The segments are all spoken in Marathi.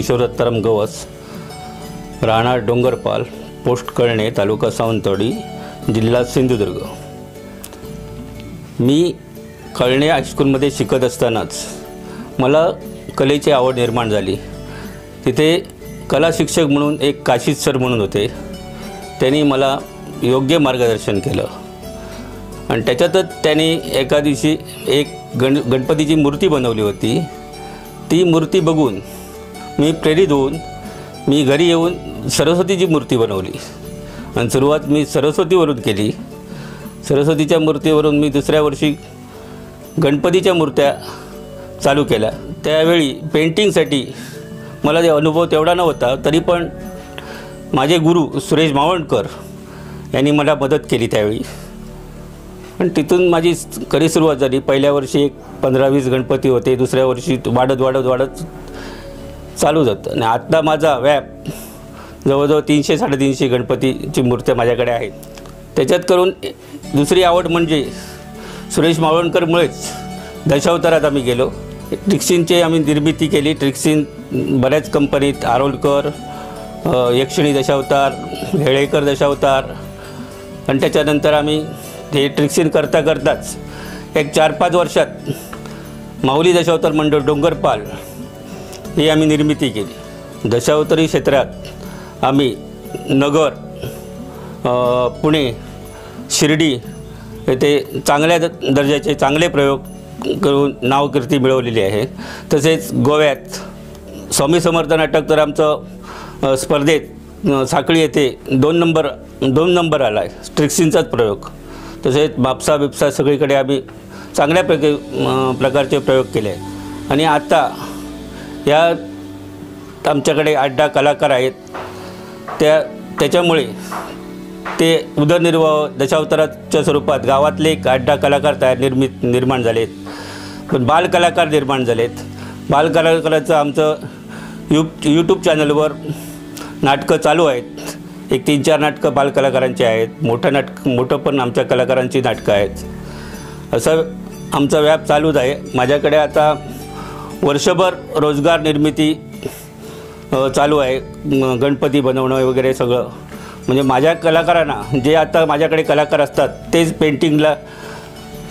किशोर दत्ताराम गवस, राहणार डोंगरपाल, पोस्ट कळणे, तालुका सावंतवाडी, जिल्हा सिंधुदुर्ग। मी कळणे हायस्कूलमध्ये शिकत असतानाच मला कलेची आवड निर्माण झाली। तिथे कला शिक्षक म्हणून एक काशीद सर म्हणून होते, त्यांनी मला योग्य मार्गदर्शन केलं आणि त्याच्यातच त्यांनी एका दिवशी एक गणपतीची मूर्ती बनवली होती। ती मूर्ती बघून मी प्रेरित होऊन मी घरी येऊन सरस्वतीची मूर्ती बनवली आणि सुरुवात मी सरस्वतीवरून केली। सरस्वतीच्या मूर्तीवरून मी दुसऱ्या वर्षी गणपतीच्या मूर्त्या चालू केल्या। त्यावेळी पेंटिंगसाठी मला जे अनुभव तेवढा नव्हता, तरी पण माझे गुरु सुरेश मावळकर यांनी मला मदत केली त्यावेळी आणि तिथून माझी खरी सुरुवात झाली। पहिल्या वर्षी एक 15-20 गणपती होते, दुसऱ्या वर्षी वाढत चालू जातं आणि आत्ता माझा व्याप जवळजवळ 300-350 गणपतीची मूर्त्या माझ्याकडे आहेत। त्याच्यात करून दुसरी आवड म्हणजे सुरेश मावळकरमुळेच दशावतारात आम्ही गेलो। ट्रिक्सिनची आम्ही निर्मिती केली। ट्रिक्सिन बऱ्याच कंपनीत, आरोलकर, यक्षिणी दशावतार, हेळेकर दशावतार आणि त्याच्यानंतर आम्ही हे ट्रिक्सिन करताच एक 4-5 वर्षात माऊली दशावतार मंडळ डोंगरपाल ही आम्ही निर्मिती केली। दशावतारी क्षेत्रात आम्ही नगर, पुणे, शिर्डी येथे चांगल्या दर्जाचे चांगले प्रयोग करून नावकीर्ती मिळवलेली आहे। तसेच गोव्यात स्वामी समर्थ नाटक तर आमचं स्पर्धेत साखळी येथे 2 नंबर आला आहे, ट्रिक्सिनचाच प्रयोग। तसेच बापसा बिपसा सगळीकडे आम्ही चांगल्या प्रकारचे प्रयोग केले आहे आणि आता या आमच्याकडे 8-10 कलाकार आहेत। त्याच्यामुळे ते उदरनिर्वाह दशावताराच्या स्वरूपात गावातले 8-10 कलाकार निर्माण झालेत, पण बालकलाकार निर्माण झालेत। बालकलाकाराचं आमचं यूट्यूब चॅनलवर नाटकं चालू आहेत। एक 3-4 नाटकं बालकलाकारांची आहेत, मोठं पण आमच्या कलाकारांची नाटकं आहेत। असं आमचा व्याप चालूच आहे। माझ्याकडे आता वर्षभर रोजगार निर्मिती चालू आहे, गणपती बनवणं वगैरे सगळं। म्हणजे माझ्या कलाकारांना जे आता माझ्याकडे कलाकार असतात तेच पेंटिंगला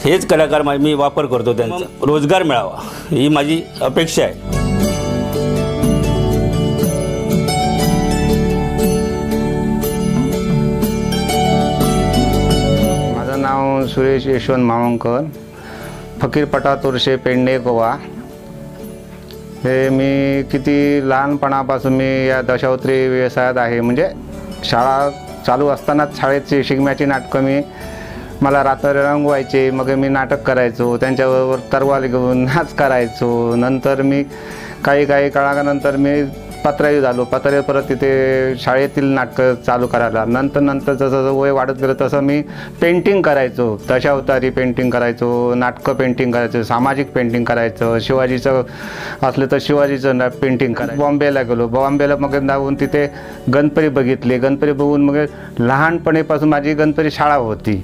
हेच कलाकार मी वापर करतो, त्यांना रोजगार मिळावा ही माझी अपेक्षा आहे। माझं नाव सुरेश यशवंत मावळकर, फकीरपटा तुरशे, पेंडे, गोवा। हे मी किती लहानपणापासून मी या दशावतारी व्यवसायात आहे। म्हणजे शाळा चालू असतानाच शाळेची शिगम्याची नाटकं मला रात्र रंगवायचे, मग मी नाटक करायचो, त्यांच्याबरोबर तरवाल घेऊन नाच करायचो। नंतर मी काही काळानंतर मी पत्रावी झालो, पत्रावी परत तिथे शाळेतील नाटकं चालू करायला। नंतर जसं वय वाढत गेलं तसं मी पेंटिंग करायचो, दशावतारी पेंटिंग करायचो, नाटकं पेंटिंग करायचो, सामाजिक पेंटिंग करायचं, शिवाजीचं असलं तर शिवाजीचं पेंटिंग करायचं। बॉम्बेला गेलो, बॉम्बेला मग जाऊन तिथे गणपती बघितले, गणपती बघून मग लहानपणीपासून माझी गणपती शाळा होती।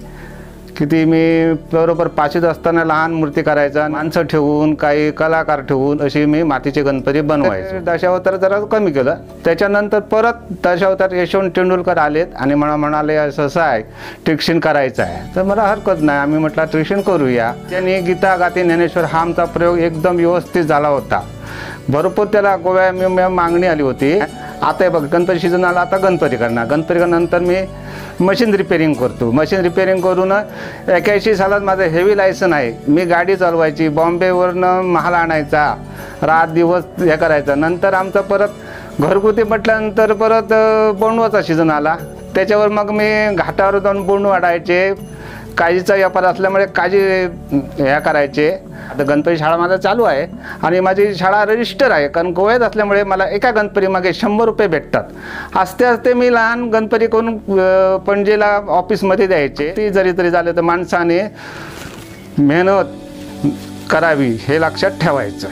किती मी बरोबर 5वीत असताना लहान मूर्ती करायचा, माणसं ठेवून काही कलाकार ठेवून अशी मी मातीचे गणपती बनवायचे। दशावतार जरा कमी केलं, त्याच्यानंतर परत दशावतार यशवंत तेंडुलकर आलेत आणि म्हणाले असं आहे ट्रिक्सिन करायचं आहे, तर मला हरकत नाही, आम्ही म्हटलं ट्रिक्सिन करूया। त्यांनी गीता गाते ज्ञानेश्वर हा आमचा प्रयोग एकदम व्यवस्थित झाला होता। भरपूर त्याला गोव्या मागणी आली होती। आता बघ गणपती सीझन आला, आता गणपती करणार, गणपती नंतर मी मशीन रिपेरिंग करतो। मशीन रिपेरिंग करून 81 सालात माझं हेवी लायसन आहे। मी गाडी चालवायची, बॉम्बेवरनं माल आणायचा, रात दिवस हे करायचं। नंतर आमचं परत घरगुती म्हटल्यानंतर परत बोंडवाचा सीझन आला, त्याच्यावर मग मी घाटावर जाऊन बोंड वाढायचे। काजीचा व्यापार असल्यामुळे काजी ह्या करायचे। आता गणपती शाळा माझा चालू आहे आणि माझी शाळा रजिस्टर आहे, कारण गोव्यात असल्यामुळे मला एका गणपती मागे 100 रुपये भेटतात। आस्ते मी लहान गणपती करून पणजेला ऑफिसमध्ये द्यायचे। ती जरी झालं तर माणसाने मेहनत करावी हे लक्षात ठेवायचं।